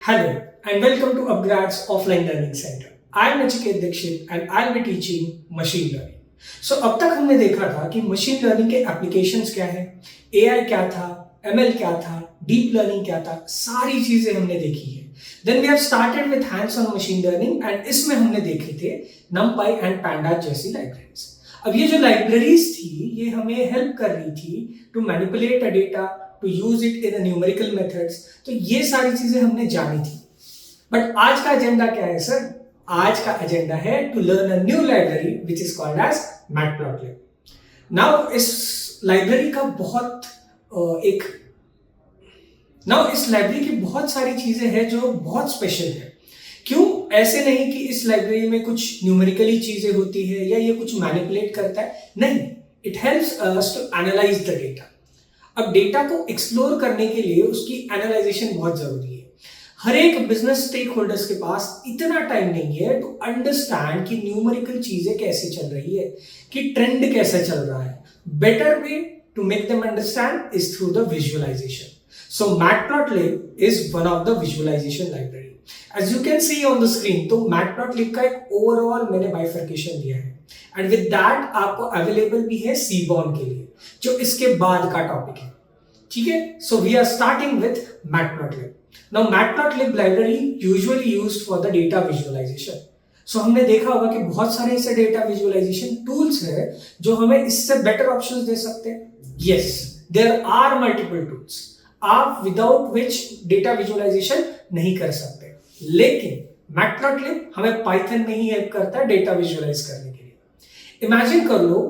Hello and welcome to Upgrad's Offline Learning Center. I am Nachiket Dixit and I'll be teaching machine learning. So अब तक हमने देखा था कि machine learning के एप्लीकेशंस क्या है, एआई क्या था, एमएल क्या था, डीप लर्निंग क्या था, सारी चीजें हमने देखी है. Then we have started with hands on machine learning and इसमें हमने देखे थे NumPy एंड Pandas जैसी लाइब्रेरीज. अब ये जो लाइब्रेरीज थी ये हमें हेल्प कर रही थी to manipulate a data, to use it in numerical methods. तो ये सारी चीजें हमने जानी थी. बट आज का एजेंडा क्या है सर? आज का एजेंडा है to learn a new library which is called as matplotlib. Now इस लाइब्रेरी का इस लाइब्रेरी की बहुत सारी चीजें हैं जो बहुत स्पेशल है. क्यों? ऐसे नहीं कि इस लाइब्रेरी में कुछ न्यूमेरिकली चीजें होती है या ये कुछ मैनिपुलेट करता है. नहीं, it helps us to analyse the data. अब डेटा को एक्सप्लोर करने के लिए उसकी एनालाइजेशन बहुत जरूरी है. हर एक बिजनेस स्टेक होल्डर्स के पास इतना टाइम नहीं है टू अंडरस्टैंड कि न्यूमेरिकल चीजें कैसे चल रही है, कि ट्रेंड कैसे चल रहा है. Better way to make them understand is through the visualisation. So matplotlib is one of the visualisation library. As you can see on the screen, तो मैटप्लॉटलिब का एक ओवरऑल मैंने बाइफर्केशन दिया है एंड विद दैट आपको available भी है seaborne के लिए, जो इसके बाद का टॉपिक है. ठीक है, so we are starting with matplotlib. Now Matplotlib library usually used for the data visualization. So हमने देखा होगा कि बहुत सारे ऐसे डेटा विजुअलाइजेशन टूल्स हैं जो हमें इससे बेटर ऑप्शंस दे सकते हैं. Yes, there are multiple tools. आप विदाउट विच डेटा विजुअलाइजेशन नहीं कर सकते. लेकिन Matplotlib हमें पाइथन में ही हेल्प करता है डेटा विजुअलाइज करने के लिए. इमेजिन कर लो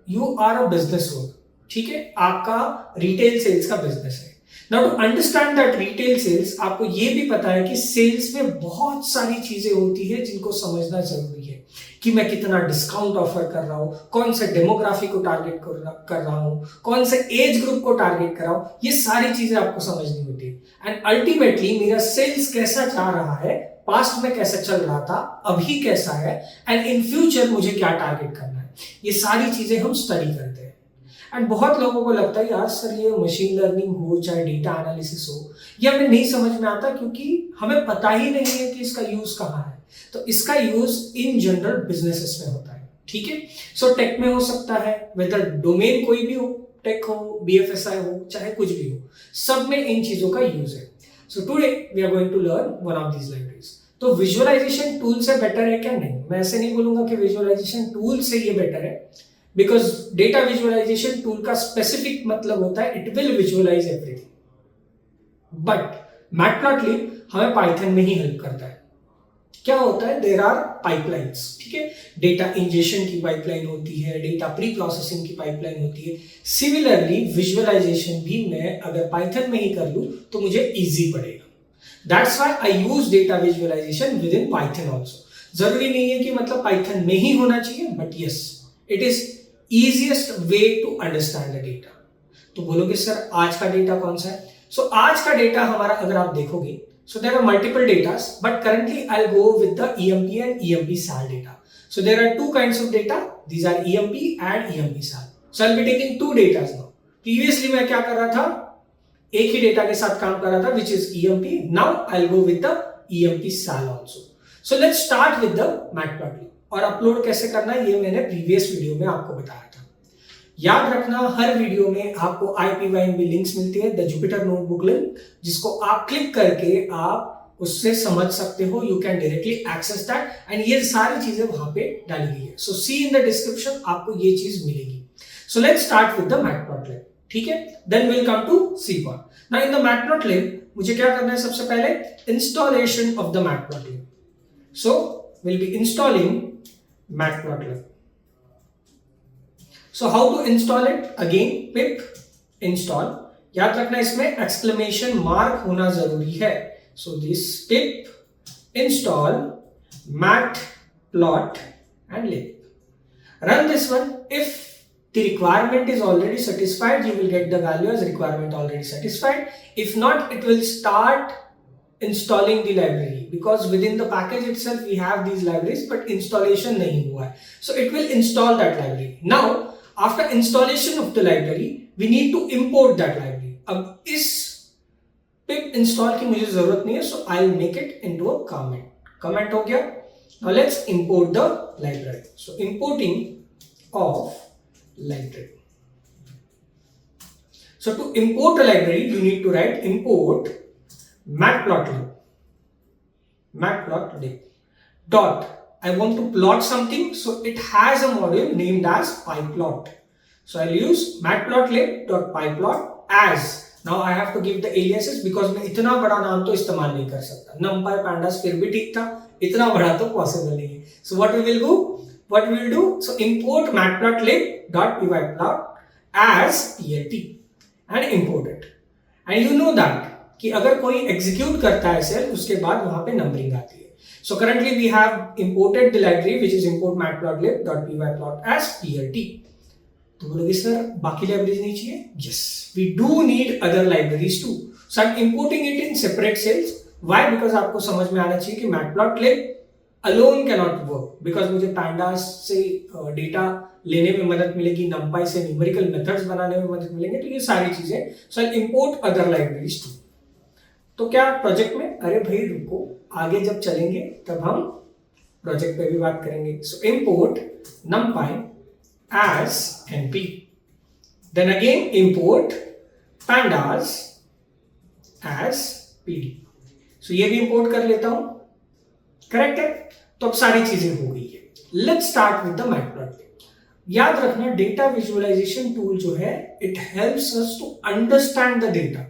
you are a business owner. ठीक है, आपका रिटेल सेल्स का बिजनेस है. Now to understand that retail sales, आपको ये भी पता है कि सेल्स में बहुत सारी चीजें होती है जिनको समझना जरूरी है कि मैं कितना डिस्काउंट ऑफर कर रहा हूँ, कौन से डेमोग्राफी को टारगेट कर रहा हूँ, कौन से एज ग्रुप को टारगेट कर रहा हूँ. ये सारी चीजें आपको समझनी होती है. एंड अल्टीमेटली मेरा सेल्स कैसा जा रहा है, पास्ट में कैसा चल रहा था, अभी कैसा है, एंड इन फ्यूचर मुझे क्या टारगेट करना है, ये सारी चीजें हम स्टडी करते हैं. एंड बहुत लोगों को लगता है यार सर ये मशीन लर्निंग हो चाहे डेटा एनालिसिस हो, ये हमें नहीं समझ में आता क्योंकि हमें पता ही नहीं है कि इसका यूज कहाँ है. तो इसका यूज इन जनरल बिजनेसेस में होता है. ठीक है, सो टेक में हो सकता है, वेदर डोमेन कोई भी हो, टेक हो, बीएफएसआई हो, चाहे कुछ भी हो, सब में इन चीजों का यूज है. So today we are going to learn one of these libraries. तो विजुअलाइजेशन टूल से बेटर है क्या? नहीं, मैं ऐसे नहीं बोलूंगा कि विजुअलाइजेशन टूल से ये बेटर है, बिकॉज डेटा विजुअलाइजेशन टूल का स्पेसिफिक मतलब होता है it will visualise everything. But matplotlib हमें पाइथन में ही हेल्प करता है. क्या होता है? There are pipelines. ठीक है, डेटा इंजेक्शन की पाइपलाइन होती है, डेटा प्री प्रोसेसिंग की पाइपलाइन होती है. सिमिलरली विजुअलाइजेशन भी मैं अगर पाइथन में ही कर लूं तो मुझे इजी पड़ेगा. That's why I use data visualisation within Python also. जरूरी नहीं है कि मतलब पाइथन में ही होना चाहिए, but yes it is easiest way to understand the data. तो बोलोगे सर आज का डेटा कौन सा है? सो आज का डेटा हमारा अगर आप देखोगे, so there are multiple datas, but currently I'll go with the EMP and EMP SAL data. So there are two kinds of data. These are EMP and EMP SAL. So I'll be taking two datas now. Previously मैं क्या कर रहा था? एक ही data के साथ काम कर रहा था, which is EMP. Now I'll go with the EMP SAL also. So let's start with the matplotlib. और अपलोड कैसे करना है ये मैंने प्रीवियस वीडियो में आपको बताया था. याद रखना हर वीडियो में आपको IPYNB लिंक्स मिलती है, द जुपिटर नोटबुक लिंक, जिसको आप क्लिक करके आप उससे समझ सकते हो. You can directly access that and ये सारी चीजें वहां पे डाली गई है. सो सी इन द डिस्क्रिप्शन, आपको ये चीज मिलेगी. So let's start with the matplotlib. ठीक है, then will come to Seaborn. Now in the matplotlib मुझे क्या करना है? सबसे पहले installation of the matplotlib. So we'll be installing matplotlib. So how to install it? Again pip install. याद रखना इसमें एक्सक्लेमेशन मार्क होना जरूरी है. So this pip install matplot and lib. Run this one. If the requirement is already satisfied, you will get the value as requirement already satisfied. If not, it will start installing the library because within the package itself we have these libraries but installation nahi hua hai. So it will install that library. Now after installation of the library we need to import that library. अब इस पिप install की मुझे जरूरत नहीं है, so I will make it into a comment. Comment हो गया. Now let's import the library. So importing of library. So to import a library, you need to write import matplotlib. Matplotlib dot. I want to plot something, so it has a module named as pyplot. So I'll use matplotlib dot pyplot as. Now I have to give the aliases because मैं इतना बड़ा नाम तो इस्तेमाल नहीं कर सकता. numpy pandas फिर भी ठीक था, इतना बड़ा तो पॉसिबल नहीं है. So what we will do? So import matplotlib dot pyplot as plt and import it. And you know that कि अगर कोई एग्जीक्यूट करता है सेल, उसके बाद वहां पे नंबरिंग आती है. So currently we have imported the library which is import matplotlib dot pyplot as plt. तो बोलोगे सर बाकी लाइब्रेरीज नहीं चाहिए? Yes, we do need other libraries too. So I'm importing it in separate cells. Why? Because आपको समझ में आना चाहिए कि matplotlib alone cannot work, because मुझे pandas से डेटा लेने में मदद मिलेगी, numpy से न्यूमेरिकल मेथड्स बनाने में मदद मिलेंगे, तो ये सारी चीजें. So I'll import other libraries too. तो क्या प्रोजेक्ट में? अरे भाई रुको, आगे जब चलेंगे तब हम प्रोजेक्ट पे भी बात करेंगे. So import numpy as np, then again import pandas as pd. So ये भी इंपोर्ट कर लेता हूं. करेक्ट है? तो अब सारी चीजें हो गई है. Let's start with the matplotlib. याद रखना डेटा विजुअलाइजेशन टूल जो है, it helps us to understand the data.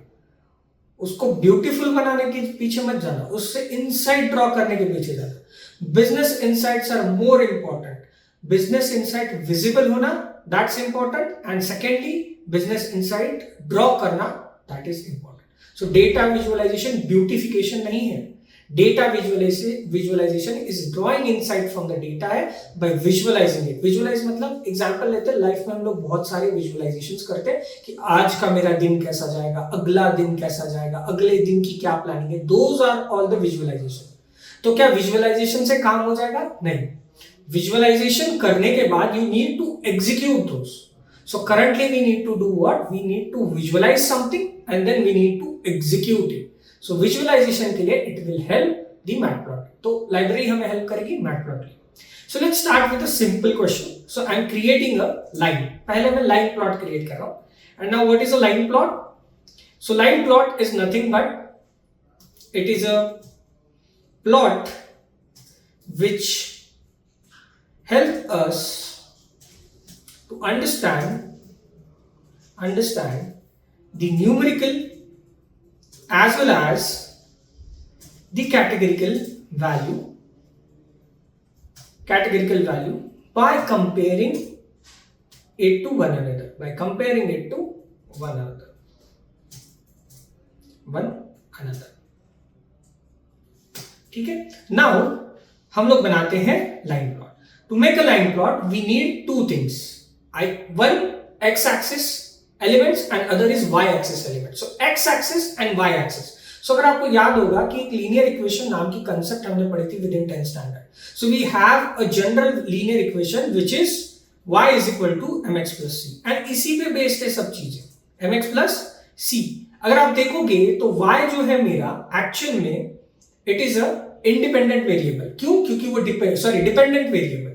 उसको ब्यूटीफुल बनाने के पीछे मत जाना, उससे इनसाइट ड्रॉ करने के पीछे जाना. Business insights are more important. Business insight visible होना, that's important, and secondly business insight draw करना, that is important. So data visualization beautification नहीं है. Data visualization is drawing insight from the data है by visualizing it. Visualize मतलब example लेते हैं, life में हम लोग बहुत सारे विजुअलाइजेशंस करते हैं कि आज का मेरा दिन कैसा जाएगा, अगला दिन कैसा जाएगा, अगले दिन की क्या प्लानिंग है. Those are all the visualisation. तो क्या विजुअलाइजेशन से काम हो जाएगा? नहीं. विजुअलाइजेशन करने के बाद you need to execute those. So currently we need to do what? We need to visualize something and then we need to execute it. So visualization के लिए it will help the matplotlib. तो library हमें help करेगी matplotlib. So let's start with a simple question. So I am creating a line. पहले मैं line plot create कर रहा हूं. And now what is a line plot? So line plot is nothing but it is a plot which help us to understand the numerical as well as the categorical value by comparing it to one another. ठीक है. Now हम लोग बनाते हैं line plot. To make a line plot we need two things. One X axis elements and other is Y axis elements. So X axis and Y axis. So अगर आपको याद होगा कि एक लीनियर इक्वेशन नाम की कंसेप्ट हमने पढ़ी थी within 10th standard. So we have a general linear equation which is y is equal to mx plus c. And इसी पे बेस्ड है सब चीजें, mx प्लस सी. अगर आप देखोगे तो y जो है मेरा एक्चुअल में it is a independent variable. क्यों? क्योंकि वो dependent variable.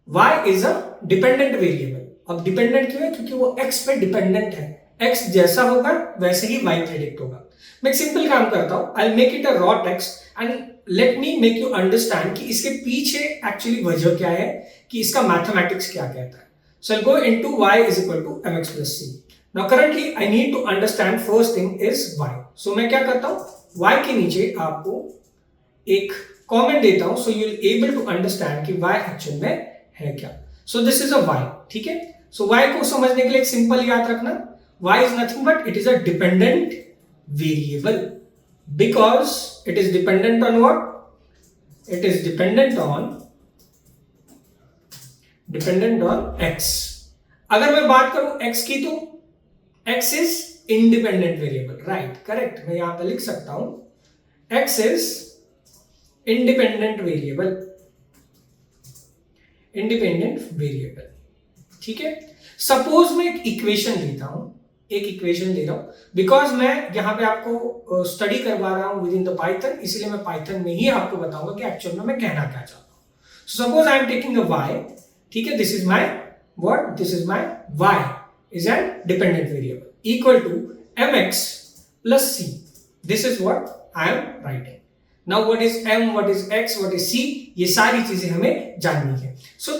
y is a dependent variable. अब डिपेंडेंट क्यों है? क्योंकि वो x पे डिपेंडेंट है. x जैसा होगा वैसे ही y प्रेडिक्ट होगा. मैं एक सिंपल काम करता हूं. I make it a raw text and let me make you understand कि इसके पीछे एक्चुअली वजह क्या है, कि इसका मैथमेटिक्स क्या कहता है. So I go into y is equal to mx plus C. Now currently I need to understand first thing is y. So मैं क्या करता हूं, y के नीचे आपको एक कॉमेंट देता हूं, so you will able to understand कि y एक्चुअल में है क्या. So this is a y. ठीक है. सो y को समझने के लिए एक सिंपल याद रखना, y is nothing but it is a dependent variable because it is dependent on what? It is dependent on x. अगर मैं बात करूं x की तो x is independent variable. Right, correct. मैं यहां पर लिख सकता हूं x इज इंडिपेंडेंट वेरिएबल. ठीक है. सपोज मैं एक इक्वेशन लेता हूं. एक इक्वेशन दे रहा हूं, बिकॉज मैं यहाँ पे आपको स्टडी करवा रहा हूं विद इन द पाइथन, इसलिए मैं पाइथन में ही आपको बताऊंगा कि एक्चुअल में मैं कहना क्या चाहता हूं। So suppose I am taking a y, ठीक है, this is my what, this is my y is a dependent variable equal to mx plus c. This is what I am writing. Now what is m, what is x, what is c, ये सारी चीजें हमें जाननी है। So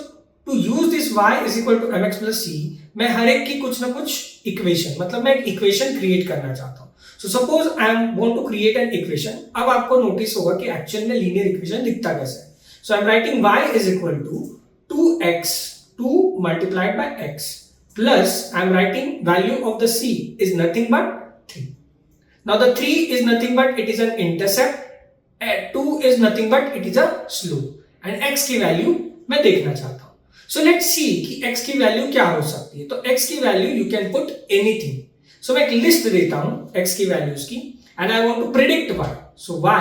to use this y is equal to mx plus c, मैं हर एक की कुछ ना कुछ इक्वेशन, मतलब मैं एक इक्वेशन क्रिएट करना चाहता हूं। So suppose I want to create an equation. अब आपको नोटिस होगा कि एक्चुअल में लीनियर इक्वेशन दिखता कैसे है। So I'm writing y is equal to 2x 2 multiplied by x plus I'm writing value of the c is nothing but 3. Now the 3 is nothing but it is an intercept, 2 is nothing but it is a slope and x की value मैं देखना चाहता हूं। So let's see कि x की value क्या हो सकती है। तो x की value you can put anything. So मैं एक लिस्ट देता हूं x की वैल्यूज की and I want to predict y. So y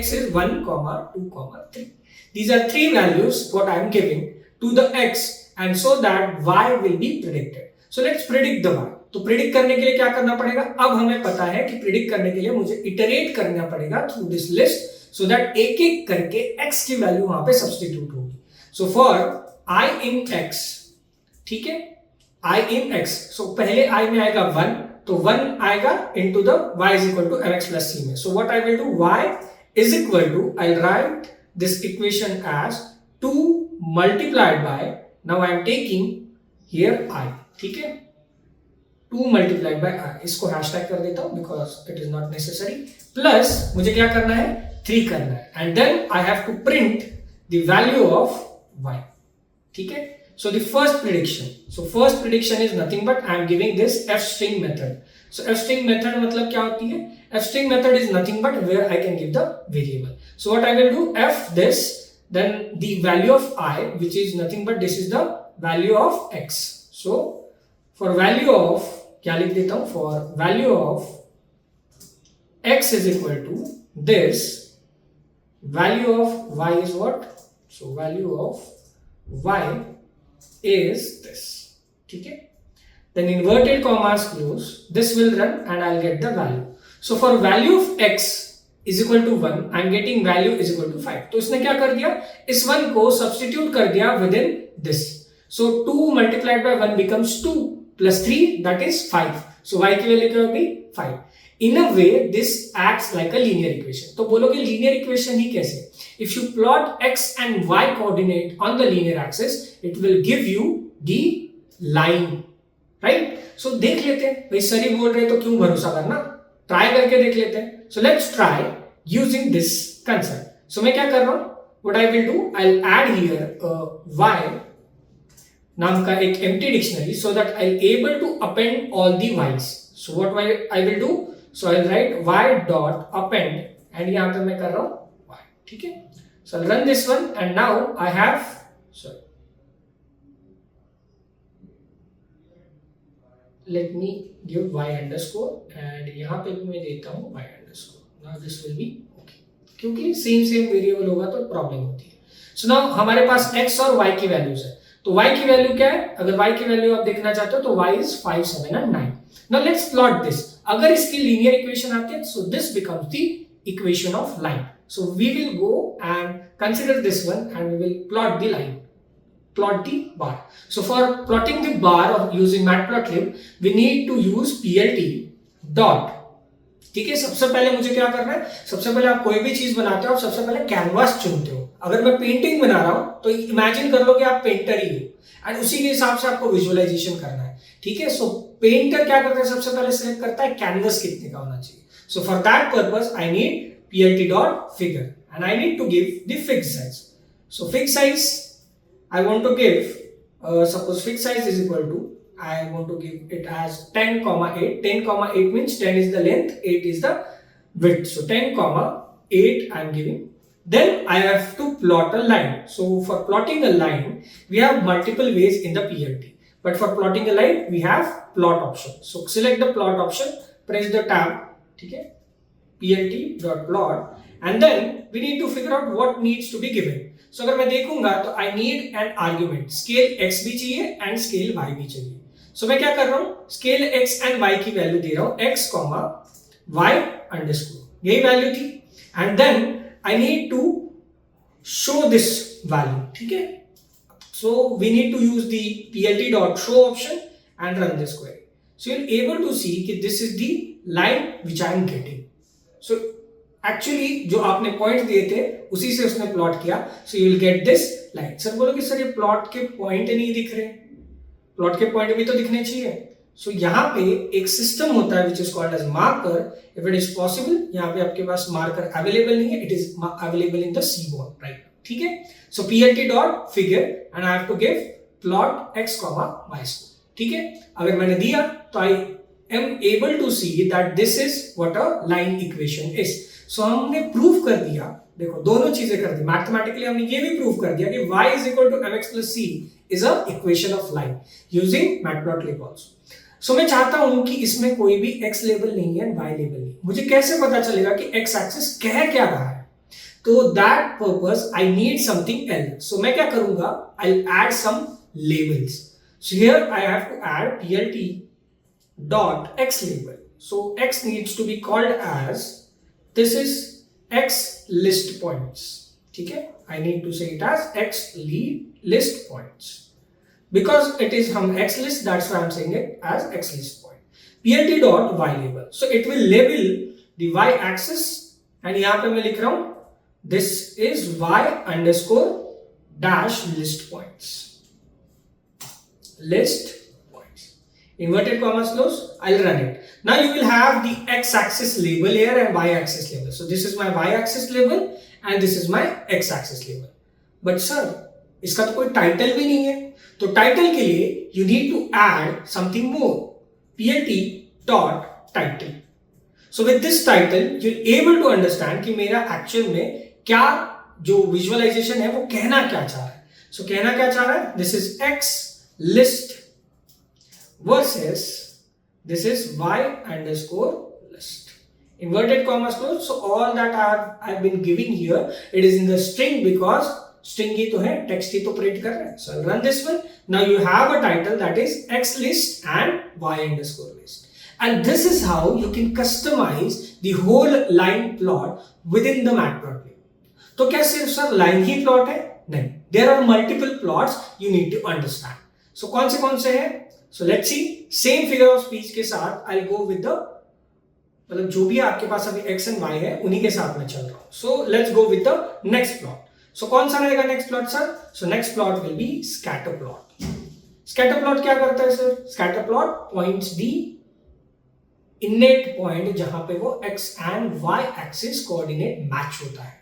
x is 1, 2, 3. These are three values what I am giving to the x and so that y will be predicted. So let's predict the y. तो predict करने के लिए क्या करना पड़ेगा, अब हमें पता है कि प्रिडिक्ट करने के लिए मुझे इटरेट करना पड़ेगा through this list so that एक एक करके x की वैल्यू वहां पे सब्स्टिट्यूट होगी। So for i in x, ठीक है, i in x, सो पहले i में आएगा 1, तो 1 आएगा into the y is equal to mx plus c में। सो what I will do, y is equal to, I'll write this equation as 2 multiplied by, now I am taking here I, ठीक है, 2 multiplied by I, इसको hashtag कर देता हूं because it is not necessary, plus मुझे क्या करना है, 3 करना है and then I have to print the value of y, ठीक है। So the first prediction, so first prediction is nothing but I am giving this f string method. So f string method मतलब क्या होती है, f string method is nothing but where I can give the variable. So what I will do, f this then the value of I which is nothing but this is the value of x. So for value of, क्या लिख देता हूं, for value of x is equal to this, value of y is what, so value of y is this, ठीक है, then inverted commas close, this will run and I'll get the value. So for value of x is equal to 1, I am getting value is equal to 5. तो इसने क्या कर दिया, इस 1 को substitute कर दिया with in this. So 2 multiplied by 1 becomes 2 plus 3 that is 5. So y की वैल्यू क्या होगी, 5. In a way this acts like a linear equation. तो बोलोगे linear equation ही कैसे, if you plot x and y coordinate on the linear axis it will give you the line, right? So देख लेते हैं, भाई sir ही बोल रहे तो क्यों भरोसा करना, ट्राई करके देख लेते हैं। So let's try using this concept. So मैं क्या कर रहा हूं, what I will do, I'll add here y नाम का एक empty dictionary so that I'll able to append all the y's. So what I will do, so I'll write y dot append and यहाँ पे मैं कर रहा हूं y, ठीक है। So I'll run this one and now I have, sorry, let me give y underscore and यहाँ पे भी मैं देता हूँ y underscore. Now this will be okay, क्योंकि सेम वेरिएबल होगा तो प्रॉब्लम होती है। सो नाउ हमारे पास x और y की वैल्यूज है, तो y की वैल्यू क्या है, अगर y की वैल्यू आप देखना चाहते हो तो y is 5, 7 and 9. Now let's plot this. अगर इसकी लीनियर इक्वेशन आती है so this becomes the equation of line. So we will go and consider this one and we will plot the line, plot the bar. So for plotting the bar of using matplotlib we need to use plt dot, ठीक है। सबसे पहले मुझे क्या करना है, सबसे पहले आप कोई भी चीज बनाते हो आप सबसे पहले कैनवास चुनते हो। अगर मैं पेंटिंग बना रहा हूं तो इमेजिन कर लो कि आप पेंटर ही हो एंड उसी के हिसाब से आपको विजुअलाइजेशन करना है, ठीक है। सो पेंटर क्या करता है, सबसे पहले सिलेक्ट करता है कैनवस कितने का होना चाहिए। So for that purpose I need plt dot figure and I need to give the fixed size. So fixed size I want to give suppose fixed size is equal to, I want to give it as 10, 8. 10, 8 means 10 is the length, 8 is the width. So 10, 8 I am giving. Then I have to plot a line. So for plotting a line, we have multiple ways in the PLT. But for plotting a line, we have plot option. So select the plot option, press the tab, okay, plt.plot, and then we need to figure out what needs to be given. So अगर मैं देखूंगा तो I need an argument, scale x भी चाहिए and scale y भी चाहिए. सो मैं क्या कर रहा हूं, स्केल एक्स एंड वाई की वैल्यू दे रहा हूं, एक्स कॉमा वाई अंडरस्कोर, यही वैल्यू थी, and then I need to show this value, ठीक है। So we need to use the plt dot show option and run this query. So you'll able to see कि this is the line which I am getting. So actually जो आपने point दिए थे उसी से उसने प्लॉट किया. So you will get this line. Sir बोलो कि सर ये प्लॉट के पॉइंट नहीं दिख रहे, प्लॉट के पॉइंट भी तो दिखने चाहिए. सो यहाँ पे एक सिस्टम होता है which is called as marker. If it is possible, यहाँ पे आपके पास मार्कर अवेलेबल नहीं है, it is available in the seaboard right now. ठीक है. So plt dot figure and I have to give plot x comma y score. ठीक है. अगर मैंने दिया तो I am able to see that this is what a line equation is. So हमने prove कर दिया, देखो दोनों चीजें कर दी, मैथमेटिकली हमने ये भी प्रूव कर दिया कि y is equal to mx plus c is a equation of line using matplotlib also. सो मैं चाहता हूं कि इसमें कोई भी x लेबल नहीं है, y लेबल नहीं. मुझे कैसे पता चलेगा कि x एक्सिस कह क्या रहा है? तो that purpose I need something else. So मैं क्या करूंगा, I add some labels. So here I have to add plt dot x label. So x needs to be called as, this is x list points. ठीक है, I need to say it as x list points because it is हम x list, that's why I'm saying it as x list point. plt dot y label. So it will label the y axis and यहाँ पे मैं लिख रहा हूँ this is y underscore dash list points. List points, inverted commas close. I'll run it. Now you will have the x-axis label here and y-axis label. So this is my y-axis label and this is my x-axis label. But sir, इसका तो कोई title भी नहीं है. तो title के लिए you need to add something more. plt dot title. So with this title you're able to understand कि मेरा एक्चुअल में क्या जो विजुअलाइजेशन है वो कहना क्या चाह रहा है. So कहना क्या चाह रहा है, this is x list versus this is y underscore list, inverted commas close. So all that I've been giving here, it is in the string because string ही तो है, text ही तो print कर रहा है. So I'll run this one. Now you have a title that is x list and y underscore list, and this is how you can customize the whole line plot within the matplotlib. तो क्या सिर्फ sir line ही plot है? नहीं, there are multiple plots you need to understand. So कौन से हैं? So let's see. Same figure of speech के साथ I'll go with the, मतलब जो भी आपके पास अभी x and y है उन्हीं के साथ मैं चल रहा हूँ. So let's go with the next plot. So कौन सा रहेगा next plot sir? So next plot will be scatter plot. Scatter plot क्या करता है sir? Scatter plot points the innate point जहां पे वो x and y axis coordinate match होता है.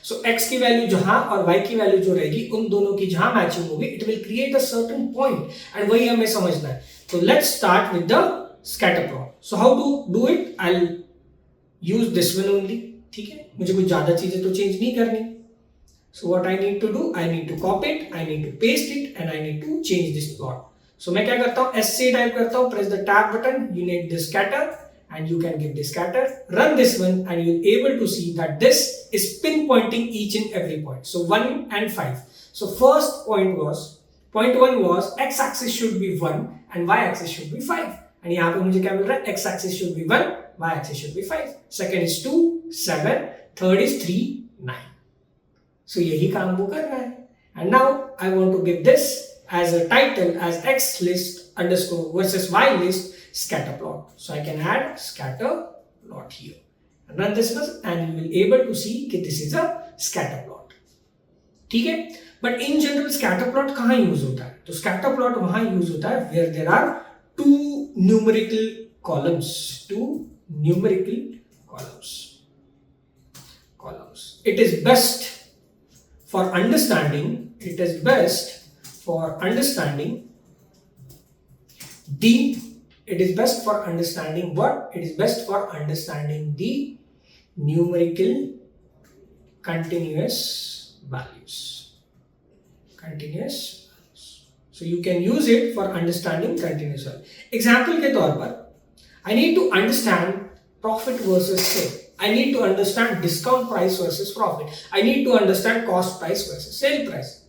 So x की वैल्यू जहां और y की वैल्यू जो रहेगी उन दोनों की जहां मैचिंग होगी, it will create a certain point and वही हमें समझना है. So let's start with the scatter plot. So how to do it? I'll use this one only. ठीक है, मुझे कुछ ज्यादा चीजें तो चेंज नहीं करनी. So what I need to do? I need to copy it, I need to paste it and I need to change this plot. So मैं क्या करता हूँ, SC टाइप करता हूँ, press the tab button, you need the scatter and you can give the scatter, run this one and you'll able to see that this is pinpointing each and every point. So 1 and 5. So first point 1 was x axis should be 1 and y axis should be 5. And यहाँ पे मुझे क्या मिल रहा है, x axis should be 1, y axis should be 5. Second is 2, 7, third is 3, 9. So यही काम वो कर रहा है. And now I want to give this as a title as x list underscore versus y list scatter plot. So I can add scatter plot here and run this one and you will able to see that this is a scatter plot. ठीक है, but in general scatter plot कहाँ use होता है? तो scatter plot वहाँ use होता है where there are two numerical columns. It is best for understanding the numerical continuous values. So you can use it for understanding continuous value. Example के तौर पर I need to understand profit versus sale. I need to understand discount price versus profit. I need to understand cost price versus sale price.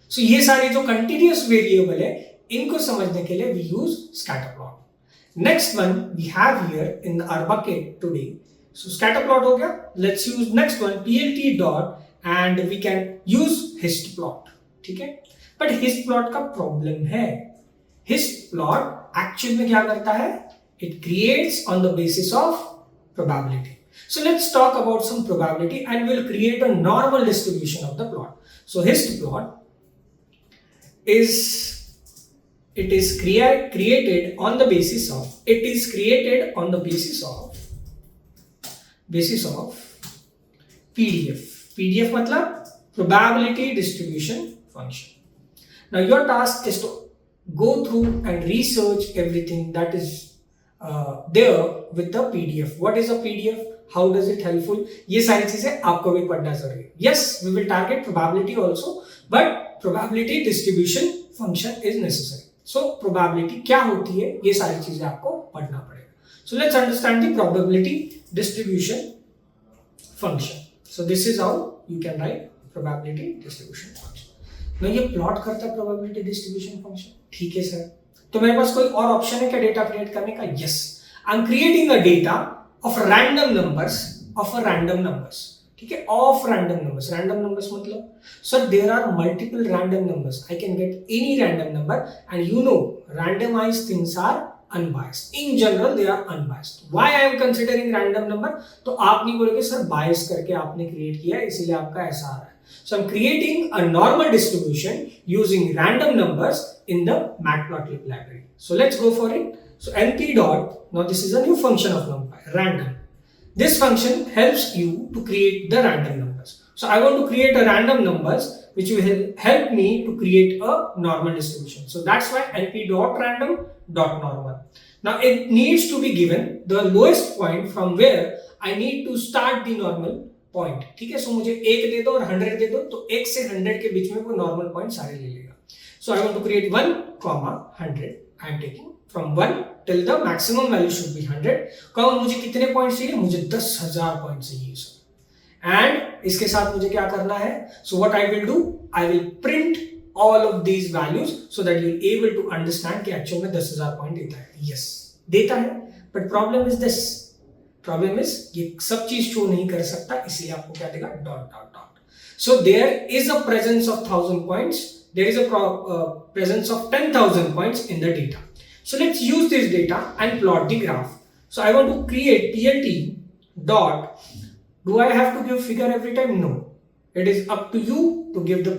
So ये सारे जो continuous variable है इनको समझने के लिए we use scatter plot. Next one we have here in our bucket today. So scatter plot हो गया. Let's use next one PLT dot and we can use hist plot. ठीक है, बट हिस्ट प्लॉट का problem है. Hist plot actual में क्या करता है? It creates on the basis of probability. So let's talk about some probability and we'll create a normal distribution of the plot. So hist plot is created on the basis of PDF. PDF मतलब probability distribution function. Now your task is to go through and research everything that is there with the PDF. What is a PDF? How does it helpful? ये सारी चीजें आपको भी पढ़ना जरूरी है. Yes, we will target probability also, but probability distribution function is necessary. So probability क्या होती है, ये सारी चीजें आपको पढ़ना पड़ेगा. So let's understand the probability distribution function. So this is how you can write probability distribution function. Now ये plot करता है probability distribution function. ठीक है सर, तो मेरे पास कोई और ऑप्शन है क्या डेटा क्रिएट करने का? Yes, I am creating a data of random numbers ठीक है, ऑफ रैंडम नंबर्स मतलब sir there are multiple random numbers. I can get any random number and you know randomised things are unbiased. In general they are unbiased. Why I am considering random number? तो आप नहीं बोलोगे sir बायस करके आपने create किया इसीलिए आपका ऐसा आ रहा है. So I'm creating a normal distribution using random numbers in the matplotlib library. So let's go for it. So np dot, now this is a new function of NumPy, random. This function helps you to create the random numbers. So I want to create a random numbers which will help me to create a normal distribution. So that's why np dot random dot normal. Now it needs to be given the lowest point from where I need to start the normal point. ठीक है, सो मुझे 1 दे दो और 100 दे दो, तो 1 से 100 के बीच में वो नॉर्मल पॉइंट सारे ले लेगा. So I want to create 1, 100. I am taking from 1 till the maximum value should be 100. कौन मुझे कितने पॉइंट चाहिए? मुझे 10,000 पॉइंट चाहिए सर. एंड इसके साथ मुझे क्या करना है? So what I will do, I will print all of these values so that you will able to understand कि एक्चुअल में 10,000 पॉइंट देता है. यस, देता है, but problem is this. Problem is ये सब चीज शो नहीं कर सकता, इसलिए आपको क्या देगा? Dot dot dot. So there is a presence of 1000 points, there is a presence of 10,000 points in the data. So let's use this data and plot the graph. So I want to create PLT dot. Do I have to give figure every time? No, it is up to you to give the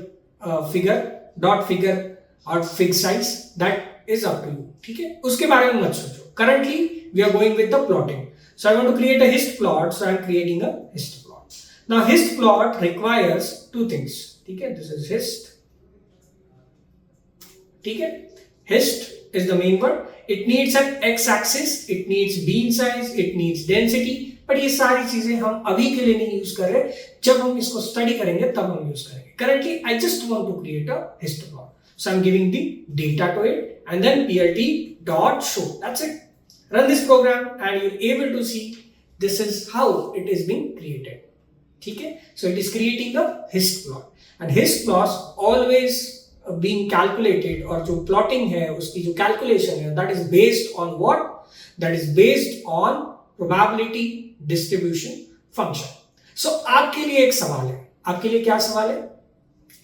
figure dot figure और fig size, that is up to you. ठीक है, उसके बारे में मत सोचो. Currently we are going with the plotting. So I want to create a hist plot, so I am creating a hist plot. Now hist plot requires two things. ठीक है, this is hist. ठीक है, hist is the main word. It needs an x-axis, it needs bean size, it needs density. but ये सारी चीजें हम अभी के लिए नहीं यूज कर रहे. जब हम इसको स्टडी करेंगे तब हम यूज करेंगे. Currently I just want to create a hist plot, so I'm giving the data to it and then PLT dot show. That's it. Run this program and you're able to see this is how it is being created. ठीक है, so it is creating a hist plot and hist plots always being calculated और जो plotting है उसकी जो calculation है that is based on what? That is based on probability distribution function. So आपके लिए एक सवाल है. आपके लिए क्या सवाल है?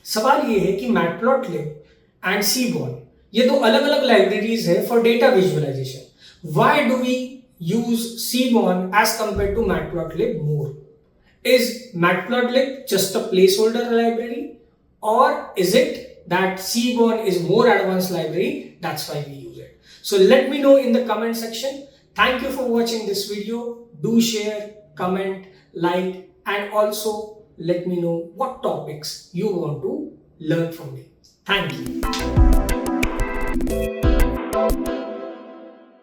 सवाल ये है कि मैटप्लॉटलिब एंड सीबॉर्न ये दो अलग अलग लाइब्रेरीज है for data visualisation. Why do we use Seaborn as compared to Matplotlib more? Is Matplotlib just a placeholder library, or is it that Seaborn is more advanced library? That's why we use it. So let me know in the comment section. Thank you for watching this video. Do share, comment, like, and also let me know what topics you want to learn from me. Thank you.